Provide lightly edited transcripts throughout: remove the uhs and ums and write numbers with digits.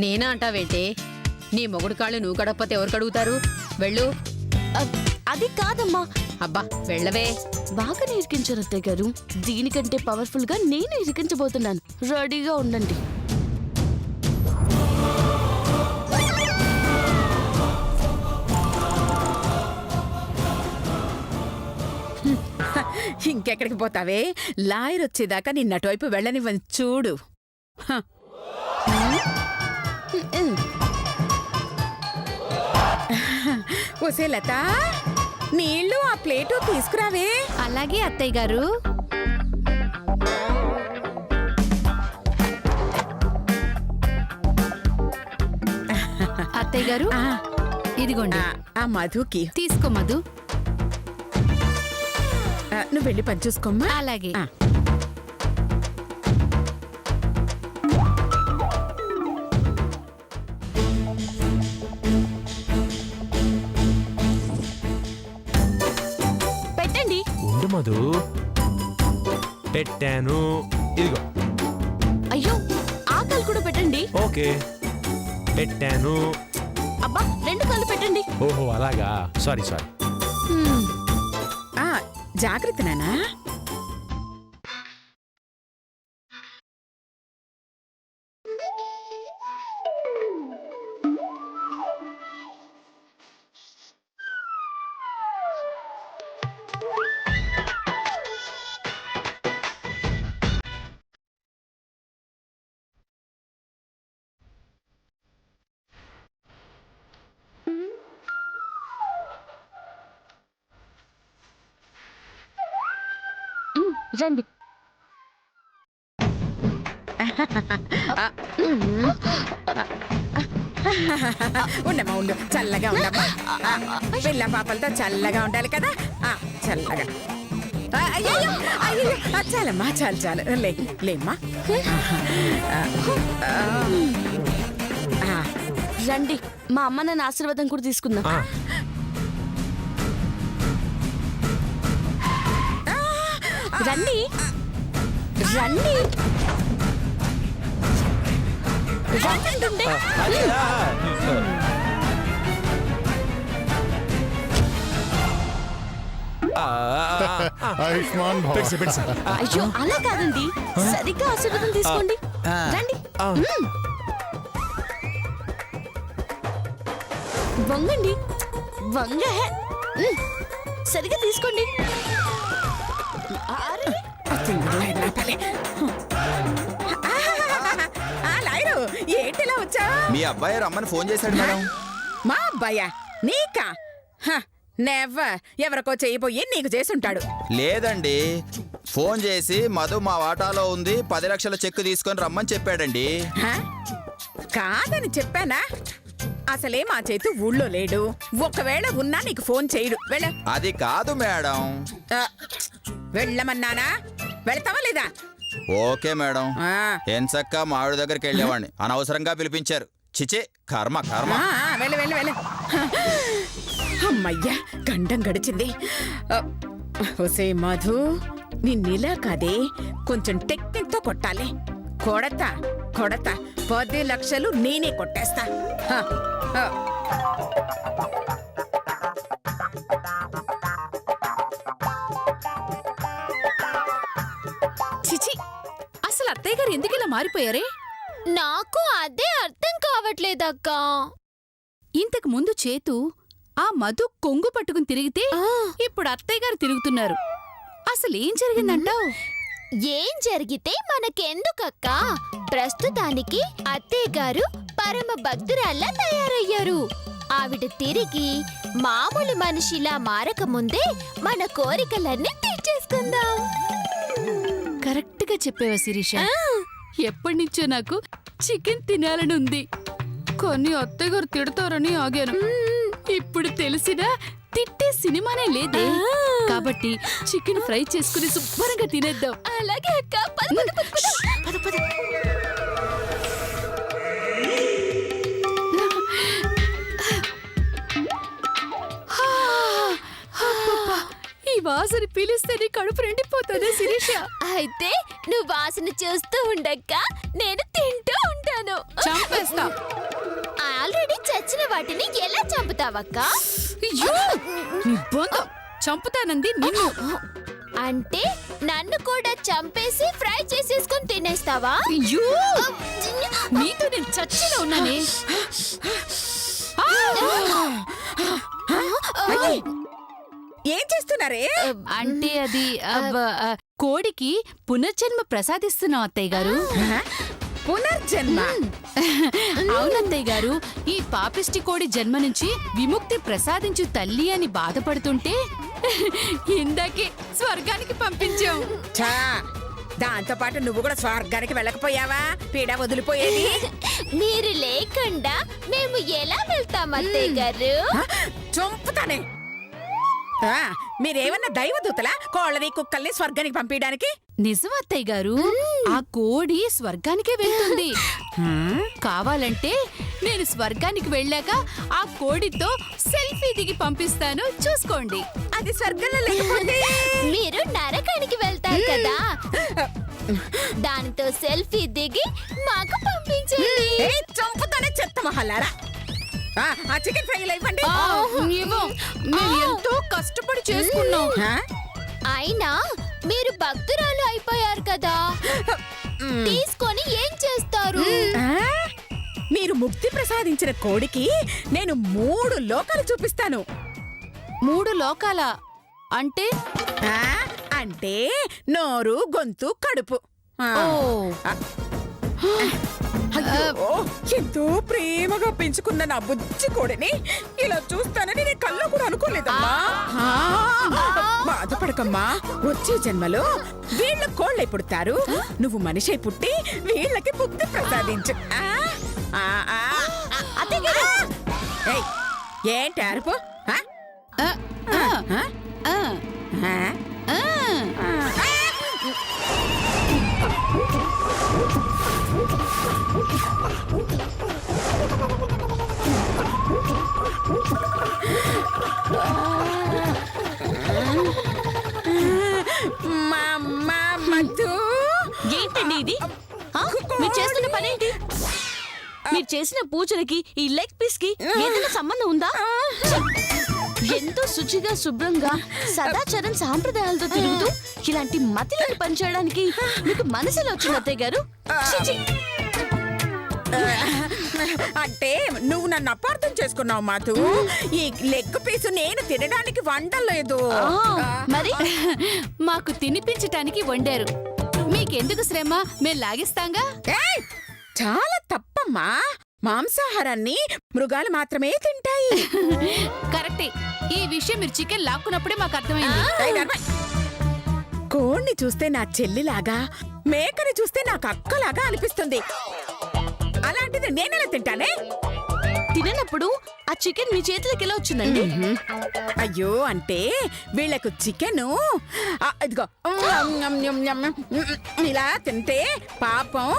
నేనా అంటావేంటి? నీ మొగుడు కాళ్ళు నువ్వు కడగకపోతే ఎవరు కడుగుతారు? వెళ్ళు. అది కాదమ్మా. అబ్బా వెళ్ళవే. బాగా ఇరికించారు అత్తయ్య గారు. దీనికంటే పవర్ఫుల్ గా నేను ఇరికించబోతున్నాను. రెడీగా ఉండండి. ఇంకెక్కడికి పోతావే? లాయర్ వచ్చేదాకా నిన్నటువైపు వెళ్ళనివ్వని చూడు. ఒసే లత, నీళ్ళు ఆ ప్లేటు తీసుకురావే. అలాగే అత్తయ్య గారు. అత్తయ్య గారు ఇదిగోండి. ఆ మధుకి తీసుకో మధు. నువ్వు వెళ్ళి పని చూసుకోమ్మా. అలాగే. పెట్టండి. ఉండు మధు, పెట్టాను. ఇదిగో. అయ్యో, ఆకలి కూడా పెట్టండి. ఓకే, పెట్టాను. అబ్బా, 2 కాళ్ళు పెట్టండి. ఓహో అలాగా, సారీ. జాగ్రత్త నానా. రండి. ఉండమ్మా, ఉండు. చల్లగా ఉండమ్మా. పిల్ల పాపలతో చల్లగా ఉండాలి కదా. చల్లగా. చాలమ్మా, చాలు. లేమ్మా. రండి, మా అమ్మ నాన్న ఆశీర్వాదం కూడా తీసుకుందాం. రండి. అయ్యో అలా కాదండి, సరిగ్గా ఆశీర్వాదం తీసుకోండి. రండి. వంగండి. సరిగ్గా తీసుకోండి. లాయరు, ఏంటిలా వచ్చా? మీ అబ్బాయి రమ్మని ఫోన్ చేశాడు మేడం. మా అబ్బాయా? నీకా? నెవర్. ఎవరికో చేయబోయి నీకు చేసుంటాడు. లేదండి, ఫోన్ చేసి మధు మా వాటాలో ఉంది, 10 లక్షల చెక్కు తీసుకొని రమ్మని చెప్పాడండి. కాదని చెప్పానా? అసలే మా చేతు ఊళ్ళో లేడు. ఒకవేళ ఉన్నా నీకు ఫోన్ చేయడు. వెళ్ళ. అది కాదు మేడం. వెళ్ళమన్నానా? వెళ్తావా లేదా? Okay madam. ఎంచక్క మావిడి దగ్గరికి వెళ్ళేవాడిని, అనవసరంగా పిలిపించారు. చిచే, కర్మ. వెళ్ళ. అమ్మయ్యా, గండం గడిచింది. ఒసే మధు, నిన్నిలా కాదే, కొంచెం టెక్నిక్ తో కొట్టాలి. కొడతా 10 లక్షలు నేనే కొట్టేస్తా. చిచి, అసలు అత్తయ్య గారు ఎందుకు ఇలా మారిపోయారే? నాకు అదే అర్థం కావట్లేదక్కా. ఇంతకు ముందు చేతు ఆ మధు కొంగు పట్టుకుని తిరిగితే ఇప్పుడు అత్తయ్య గారు తిరుగుతున్నారు. అసలేం జరిగిందంటావు? ఏం జరిగితే మనకెందుకక్కా? ప్రస్తుతానికి అత్తయ్య గారు పరమ భక్తురాల్లా తయారయ్యారు. ఆవిడ తిరిగి మామూలు మనిషిలా మారకముందే మన కోరికలన్నీ తీర్చేసుకుందాం. కరెక్ట్ గా చెప్పేవా శిరీష? ఎప్పటినుంచో నాకు చికెన్ తినాలనుంది, కానీ అత్తయ్య గారు తిడతారని ఆగాను. ఇప్పుడు తెలిసినా తిట్టే సినిమానే లేదే, కాబట్టి చికెన్ ఫ్రై చేసుకుని శుభ్రంగా తినేద్దాం. అలాగే అక్క. పద. ఈ వాసన పీలిస్తే నీ కడుపు నిండిపోతుంది శిరీష. అయితే నువ్వు వాసన చూస్తూ ఉండక్క నేను తింటూ ఉంటాను. చంపేస్తా. ఆల్రెడీ చచ్చిన వాటిని ఎలా చంపుతావక్క? అయ్యో! నీ బొంద. చంపుతానంది నిన్ను. అంటే నన్ను కూడా చంపేసి ఫ్రై చేసేసుకొని తినేస్తావా? అయ్యో! నీతో నేను చచ్చిన ఉన్నానే. ఏం చేస్తున్నారే? అంటే అది కోడికి పునర్జన్మ ప్రసాదిస్తున్నాం అత్తయ్య గారు. పునర్జన్మ? అవునత్తయ్య గారు, ఈ పాపిష్టి కోడి జన్మ నుంచి విముక్తి ప్రసాదించు తల్లి అని బాధపడుతుంటే ఇందాకే స్వర్గానికి పంపించాం. ఛా, దాంతో పాటు నువ్వు కూడా స్వర్గానికి వెళ్ళకపోయావా? పీడ వదిలిపోయేది. మీరు లేకుండా మేము ఎలా వెళ్తాం అత్తయ్య గారు? చంపుతానే. మీరేమన్నా దైవదూతలా కోళ్ళని కుక్కల్ని స్వర్గానికి పంపించడానికి? నిజం అత్తయ్య గారు, ఆ కోడి స్వర్గానికే వెళ్తుంది. కావాలంటే నేను స్వర్గానికి వెళ్ళాక ఆ కోడితో సెల్ఫీ దిగి పంపిస్తాను, చూసుకోండి. అది స్వర్గంలో లేకపోతే మీరు నరకానికి వెళ్తారు కదా, దానితో సెల్ఫీ దిగి మాకు పంపించండి. చంపుతానే చెత్త మహల్లారా. ఆ చికెన్ ఫ్రై ఇవ్వండి. మేము ఎంతో కష్టపడి చేసుకున్నాం. అయినా మీరు భక్తురాలు అయిపోయారు కదా, తీసుకొని ఏం చేస్తారు? మీరు ముక్తి ప్రసాదించిన కోడికి నేను 3 లోకాలు చూపిస్తాను. 3 లోకాల అంటే? అంటే నోరు, గొంతు, కడుపు. అయ్యో, ఎంతో ప్రేమగా పెంచుకున్న నా బుజ్జి కోడిని ఇలా చూస్తానని నీ కల్లో కూడా అనుకోలేదమ్మా. బాధపడకమ్మా, వచ్చే జన్మలో వీళ్ళ కోళ్ళై పుడతారు, నువ్వు మనిషి పుట్టి వీళ్ళకి బుద్ధి ప్రసాదించు. ఏంటి అరుపు? ఏంటండి ఇది? మీరు చేస్తున్న పనేంటి? మీరు చేసిన పూజలకి ఈ లెగ్ పీస్ కి ఏదైనా సంబంధం ఉందా? ఎంతో శుచిగా, శుభ్రంగా, సదాచారం, సాంప్రదాయాలతో తిరుగుతూ ఇలాంటి మతిలని పనిచేయడానికి మీకు మనసులో వచ్చింది అత్తయ్య గారు? అంటే నువ్వు నన్ను అపార్థం చేసుకున్నావు మాధు. ఈ లెగ్ పీసు నేను తినడానికి వండలేదు. మరి మాకు తినిపించటానికి వండారు. మీకెందుకు శ్రమ, మేము లాగిస్తాంగా. చాలా తప్పమ్మా, మాంసాహారాన్ని మృగాలు మాత్రమే తింటాయి. కరెక్టే. ఈ విషయం మీరు చికెన్ లాక్కున్నప్పుడే మాకు అర్థమైంది. కోడిని చూస్తే నా చెల్లిలాగా, మేకని చూస్తే నాకు అక్కలాగా అనిపిస్తుంది. అలాంటిది నేనెలా తింటానే? తిననప్పుడు ఆ చికెన్ మీ చేతులకి ఎలా వచ్చిందండి? అయ్యో, అంటే వీళ్ళకు చికెను ఇదిగో ఇలా తింటే పాపం,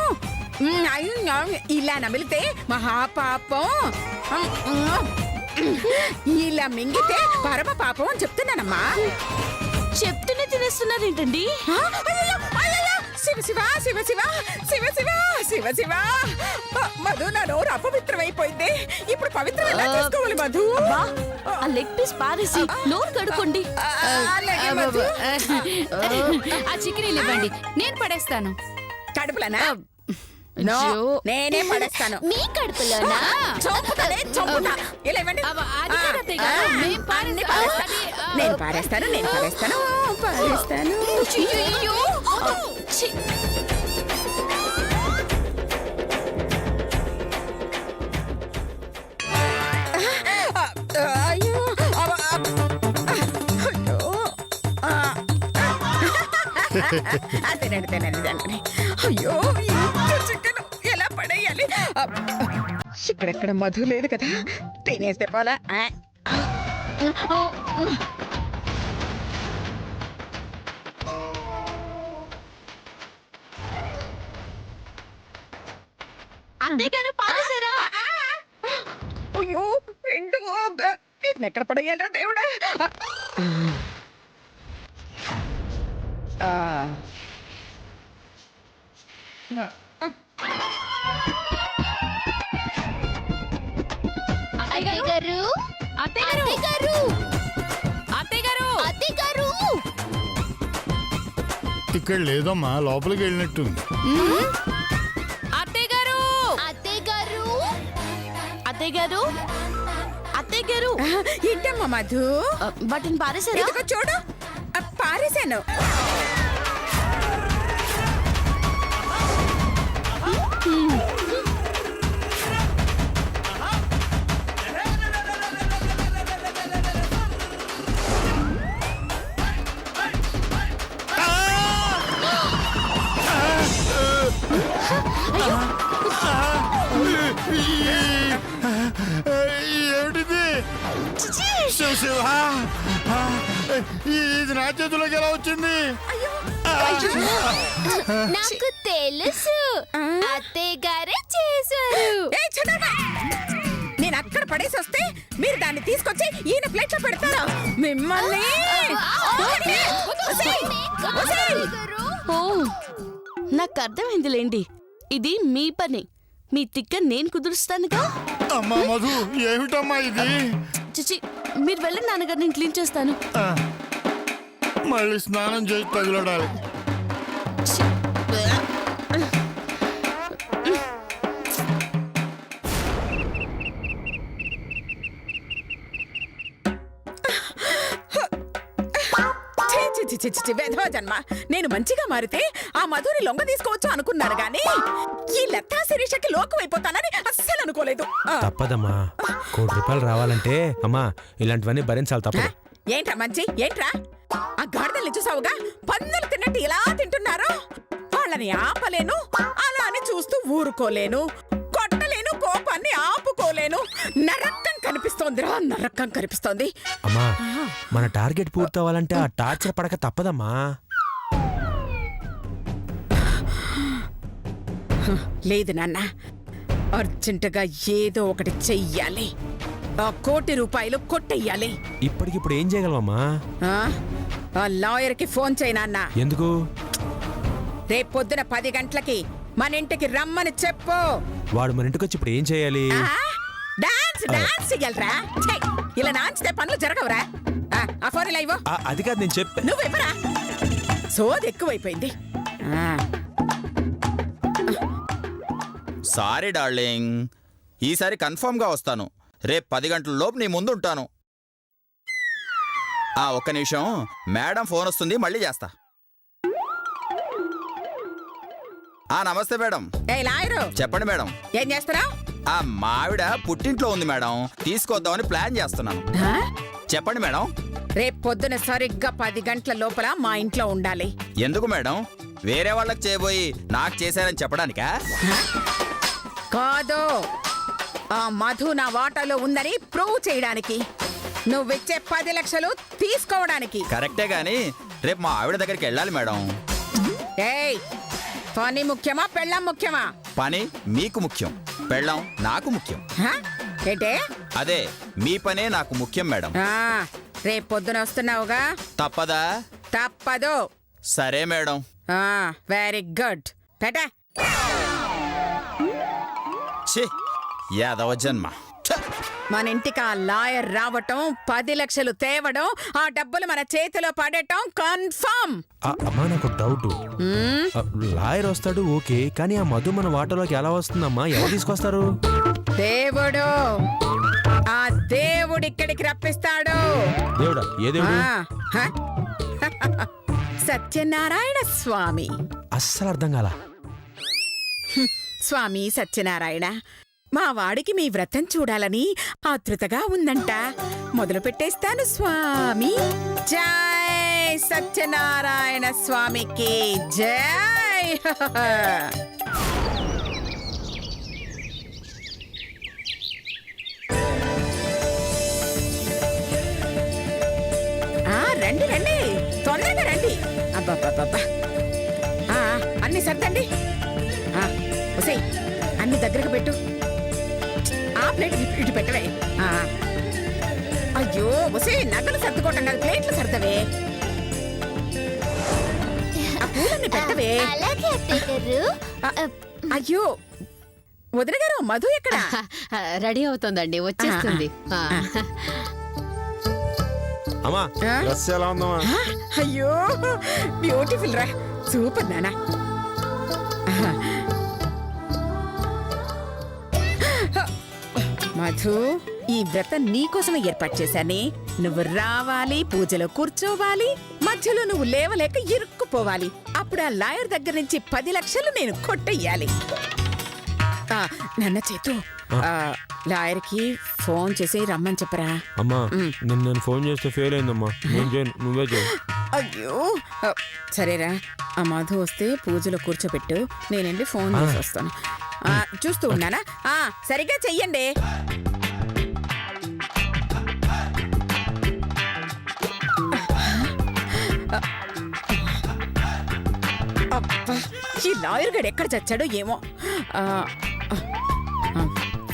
ఇలా నమిలితే మహాపాపం, ఇలా మింగితే పరమ పాపం అని చెప్తున్నానమ్మా. చెప్తూనే తినేస్తున్నారేంటండి? శివ శివ శివ శివ శివ శివ శివ శివ. మధు, నా నోరు అపవిత్రమైపోయింది. ఇప్పుడు పవిత్రం ఎలా చేసుకోవాలి మధు? ఆ లెగ్ పీస్ పారేసి నోరు కడుక్కోండి. ఆ చికెన్ ఇవ్వండి, నేను పడేస్తాను. కడుపులనా? నేనే పడేస్తాను. మీ కడుపులోనా? నేను పారేస్తాను, నేను పారేస్తాను, పారేస్తాను. అయ్యో, తినండి తినండి తినండి. అయ్యో, చికెన్ ఎలా పడేయాలి? ఇక్కడెక్కడ మధు లేదు కదా, తినేస్తే పోలా. అయ్యో, ఎక్కడ పడేయాలి దేవుడా? అత్తయ్య గారు అత్తయ్య గారు అత్తయ్య గారు అత్తయ్య గారు ఇక్కడ లేదమ్మా, లోపలికి వెళ్ళినట్టుంది. అత్తయ్య గారు అత్తయ్య గారు అత్తయ్య గారు అత్తయ్య గారు ఏంటమ్మా మధు బటన్ పారేసారా? ఇదిగో చూడు పారేశాను. ఏమిటిది? శివ శివ, ఇది నా చేతిలోకి ఎలా వచ్చింది? నాకు తెలుసు అత్తయ్య గారే చేశారు. ఏయ్, చదవా! నేను అక్కడ పడేసి వస్తే మీరు దాన్ని తీసుకొచ్చి ఈయన ప్లేట్ లో పెడతారా? మిమ్మల్ని ఒసేయ్! ఒసేయ్! ఓ నాకు అర్థమైందిలేండి, ఇది మీ పని. మీ తిక్క నేను కుదురుస్తానుగా. అమ్మా మధు, ఏమిటమ్మా ఇది? చిచి, మీరు వెళ్ళండి నాన్నగారు, నేను క్లీన్ చేస్తాను. ఆ, మళ్ళీ స్నానం చేసి తగిలడాలి. ఛీ! వెధవ జన్మ. నేను మంచిగా మారితే ఆ మధుని లొంగ తీసుకోవచ్చు అనుకున్నాను గానీ ఈ లతా శిరీషకి లోకం అయిపోతానని అస్సలు అనుకోలేదు. తప్పదమ్మా. ₹1,00,00,000 రావాలంటే అమ్మా ఇలాంటివన్నీ భరించాలి, తప్పదు. ఏంట్రా మంచి, ఏంట్రా ఆ గాడిదల్ని చూసావుగా, పందులు తిన్నట్టు ఇలా తింటున్నారో. వాళ్ళని ఆపలేను, అలా అని చూస్తూ ఊరుకోలేను, కొట్టలేను, కోపాన్ని ఆపుకోలేను. నరకం కనిపిస్తోందిరా, నరకం కనిపిస్తోంది. అమ్మా మన టార్గెట్ పూర్తవ్వాలంటే ఆ టార్చర్ పడక తప్పదమ్మా. లేదు నాన్న, అర్జెంటుగా ఏదో ఒకటి చెయ్యాలి. ఆ ₹1,00,00,000 కొట్టెయ్యాలి. ఇప్పటికిప్పుడు ఏం చేయగలవమ్మా? ఆ లాయర్కి ఫోన్ చేయి నాన్న. ఎందుకు? రేపొద్దున 10 గంటలకి మన ఇంటికి రమ్మని చెప్పు. వాడు మన ఇంటికి వచ్చి ఇప్పుడు ఏం చేయాలి? డాన్స్ చెయ్యాలరా. ఛై, ఇలా నాంచితే పనులు జరగవురా. ఆ ఫోన్ ఇలా ఇవ్వు. అది కాదు నేను చెప్పా. నువ్వు ఇవ్వరా, సోది ఎక్కువైపోయింది. సారీ డార్లింగ్, ఈసారి కన్ఫర్మ్ గా వస్తాను. రేపు 10 గంటల లోపు నీ ముందు ఉంటాను. ఒక్క నిమిషం, మేడం ఫోన్ వస్తుంది, మళ్ళీ చేస్తా. నమస్తే మేడం. ఏ లాయరు, చెప్పండి మేడం. ఏం చేస్తున్నావు? మావిడ పుట్టింట్లో ఉంది మేడం, తీసుకొద్దామని ప్లాన్ చేస్తున్నాను. చెప్పండి మేడం. రేపు పొద్దున సరిగ్గా 10 గంటల లోపల మా ఇంట్లో ఉండాలి. ఎందుకు మేడం? వేరే వాళ్ళకి చేయబోయి నాకు చేశారని చెప్పడానికా? కాదు, ఆ మధు నా వాటాలో ఉందని ప్రూవ్ చేయడానికి. నువ్విచ్చే 10 లక్షలు తీసుకోవడానికి. కరెక్టే గాని రేపు మా ఆవిడ దగ్గరికి వెళ్ళాలి మేడం. ఏయ్, పని ముఖ్యమా పెళ్ళం ముఖ్యమా? పని మీకు ముఖ్యం, పెళ్ళం నాకు ముఖ్యం. ఏంటే? అదే, మీ పనే నాకు ముఖ్యం మేడం. రేపు పొద్దున వస్తున్నావుగా? తప్పదా? తప్పదు. సరే మేడం. Very good. పెట్టా. ఛీ, యాదవ జన్మ. ఛ! మన ఇంటికి ఆ లాయర్ రావటం, 10 లక్షలు తేవడం, ఆ డబ్బులు మన చేతిలో పడటం కన్ఫర్మ్. అమ్మా నాకు డౌట్. లాయర్ వస్తాడు ఓకే, కానీ ఆ మధు మన వాటర్లోకి ఎలా వస్తుందమ్మా? ఎవరు తీసుకొస్తారు? దేవుడు. ఆ దేవుడు ఇక్కడికి రప్పిస్తాడు. దేవుడా? ఏ దేవుడు? సత్యనారాయణ స్వామి. అస్సలు అర్థం కాల. స్వామి సత్యనారాయణ, మా వాడికి మీ వ్రతం చూడాలని ఆతృతగా ఉందంట. మొదలు పెట్టేస్తాను స్వామి. జై సత్యనారాయణ స్వామికి జై. రండి రండి, తొందరగా రండి. అబ్బబ్బబ్బబ్బా, అన్ని సర్దండి. ఒసేయ్, అన్ని దగ్గరకు పెట్టు. ఆ ప్లేట్ ఇటు పెట్టవే. అయ్యో ఒసే, నగలు సర్దుకోవటం కాదు, ప్లేట్లు సర్దవే. పూలన్నీ పెట్టవే. అలాగే అత్తయ్య గారు. అయ్యో వదిన గారు, మధు ఎక్కడ? రెడీ అవుతోందండి, వచ్చేస్తుంది. అమ్మా ఆ? డ్రెస్ ఎలా ఉందమ్మా? అయ్యో బ్యూటిఫుల్ రా, సూపర్ నానా. మధు, ఈ వ్రతం నీకోసమే ఏర్పాటు చేశానే. నువ్వు రావాలి, పూజలో కూర్చోవాలి, మధ్యలో నువ్వు లేవలేక ఇరుక్కుపోవాలి. అప్పుడు ఆ లాయర్ దగ్గర నుంచి 10 లక్షలు నేను కొట్టెయ్యాలి. నాన్న చేతు, లాయర్కి ఫోన్ చేసి రమ్మని చెప్పరా. అమ్మా నేను ఫోన్ చేస్తే ఫెయిల్ అయిందమ్మా. నేను చేయను, నువ్వే చేయి. అయ్యో సరేరా, ఆ మధు వస్తే పూజలో కూర్చోబెట్టు, నేనండి ఫోన్ చేసి వస్తాను. చూస్తూ ఉన్నానా? సరిగ్గా చెయ్యండి. అబ్బా, ఈ లాయర్ గడు ఎక్కడ చచ్చాడో ఏమో.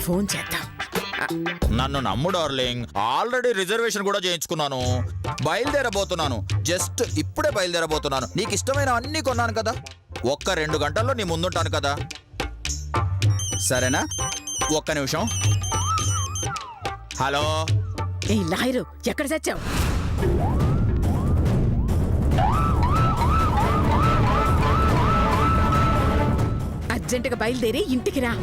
ఫోన్ చేద్దాం. నన్ను నమ్ము డార్లింగ్, ఆల్రెడీ రిజర్వేషన్ కూడా చేయించుకున్నాను. బయలుదేరబోతున్నాను, జస్ట్ ఇప్పుడే బయలుదేరబోతున్నాను. నీకు ఇష్టమైన అన్ని కొన్నాను కదా, ఒక్క 2 గంటల్లో నీ ముందుంటాను కదా. సరేనా? ఒక్క నిమిషం. హలో, ఏ లాయరు, ఎక్కడ చచ్చావు? అర్జెంటుగా బయలుదేరి ఇంటికి రా.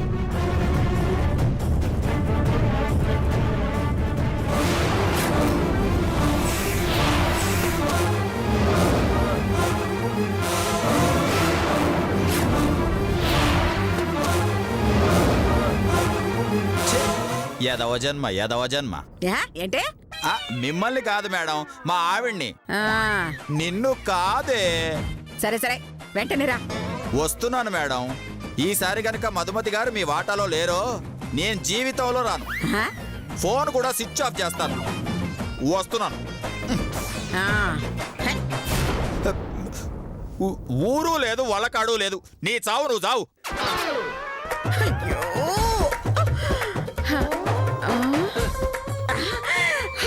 యదవ జన్మ, యదవ జన్మ. ఏంటే? మిమ్మల్ని కాదు మేడం, మా ఆవిడ్ని. ఆ, నిన్ను కాదే. సరే సరే, వెంటనే రా. వస్తున్నాను మేడం. ఈసారి గనక మధుమతి గారు మీ వాటాలో లేరో, నేను జీవితంలో రాను. ఆ? ఫోన్ కూడా స్విచ్ ఆఫ్ చేస్తాను. వస్తున్నాను. ఆ, హై. ఊరు లేదు, వలకాడు లేదు. నీ చావు నువ్వు చావు. అయ్యో.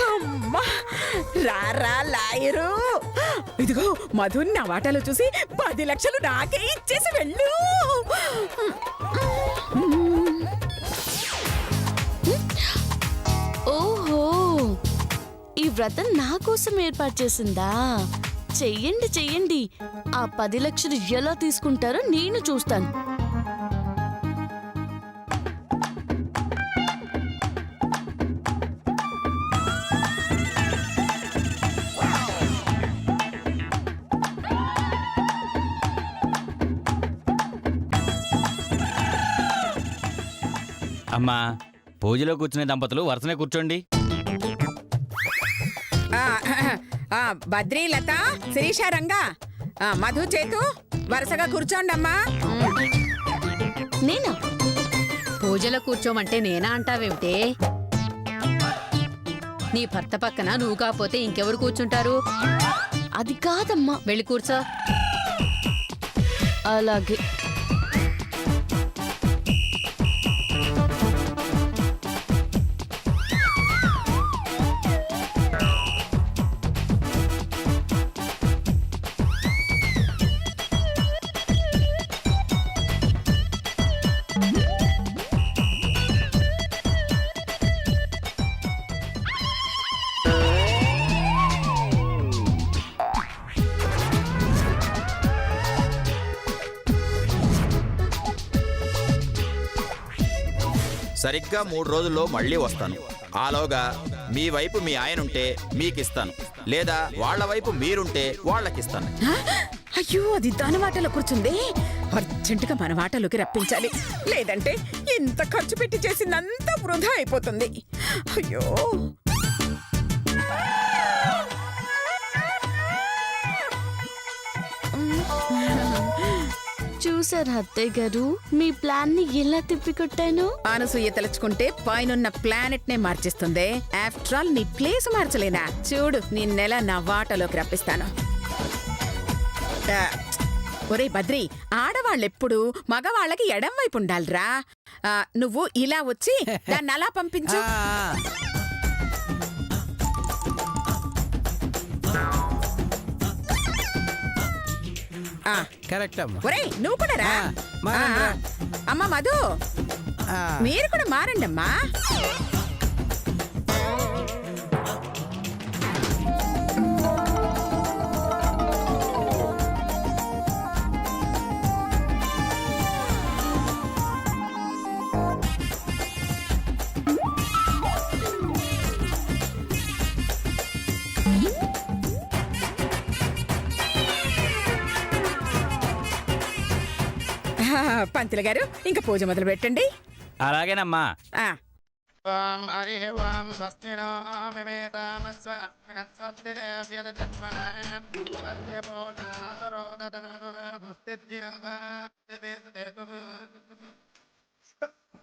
అమ్మా, రారా లాయరు. ఇదిగో మధు నా వాటాలో చూసి 10 లక్షలు నాకే ఇచ్చేసి వెళ్ళు. ఓహో, ఈ వ్రతం నా కోసం ఏర్పాటు చేసిందా? చెయ్యండి చెయ్యండి, ఆ 10 లక్షలు ఎలా తీసుకుంటారో నేను చూస్తాను. అమ్మా, పూజలో కూర్చునే దంపతులు వరుసనే కూర్చోండి. బద్రీ, లత, శిరీష, రంగా, మధు, చేతు వరుసగా కూర్చోండి అమ్మా. నేనా? పూజలో కూర్చోమంటే నేనా అంటావేమిటే? నీ భర్త పక్కన నువ్వు కాకపోతే ఇంకెవరు కూర్చుంటారు? అది కాదమ్మా. వెళ్ళి కూర్చో. అలాగే. సరిగ్గా 3 రోజుల్లో మళ్ళీ వస్తాను. ఆలోగా మీ వైపు మీ ఆయన ఉంటే మీకిస్తాను, లేదా వాళ్ళ వైపు మీరుంటే వాళ్ళకిస్తాను. అయ్యో, అది దాని వాటలో కూర్చుంది. అర్జెంటుగా మన వాటలోకి రప్పించాలి, లేదంటే ఇంత ఖర్చు పెట్టి చేసిందంతా వృధా అయిపోతుంది. అయ్యో. చూసారు అత్తయ్య గారు, మీ ప్లాన్ ని ఎలా తిప్పికొట్టాను? అనసూయ తలుచుకుంటే పైనున్న ప్లానెట్ నే మార్చేస్తుంది. ఆఫ్టర్ ఆల్ నీ ప్లేస్ మార్చలేనా? చూడు, నిన్నెల నా వాటలోకి రప్పిస్తాను. ఒరే బద్రి, ఆడవాళ్ళెప్పుడు మగవాళ్ళకి ఎడం వైపు ఉండాలిరా. నువ్వు ఇలా వచ్చి దాన్ని అలా పంపించు. ఆ, కరెక్ట్ అమ్మా ఒరేయ్ నువ్వు కూడా రా మారండ్రా. అమ్మ మధు ఆ, మీరు కూడా మారండి అమ్మా. పంతులు గారు ఇంకా పూజ మొదలు పెట్టండి. అలాగేనమ్మా. ఆ,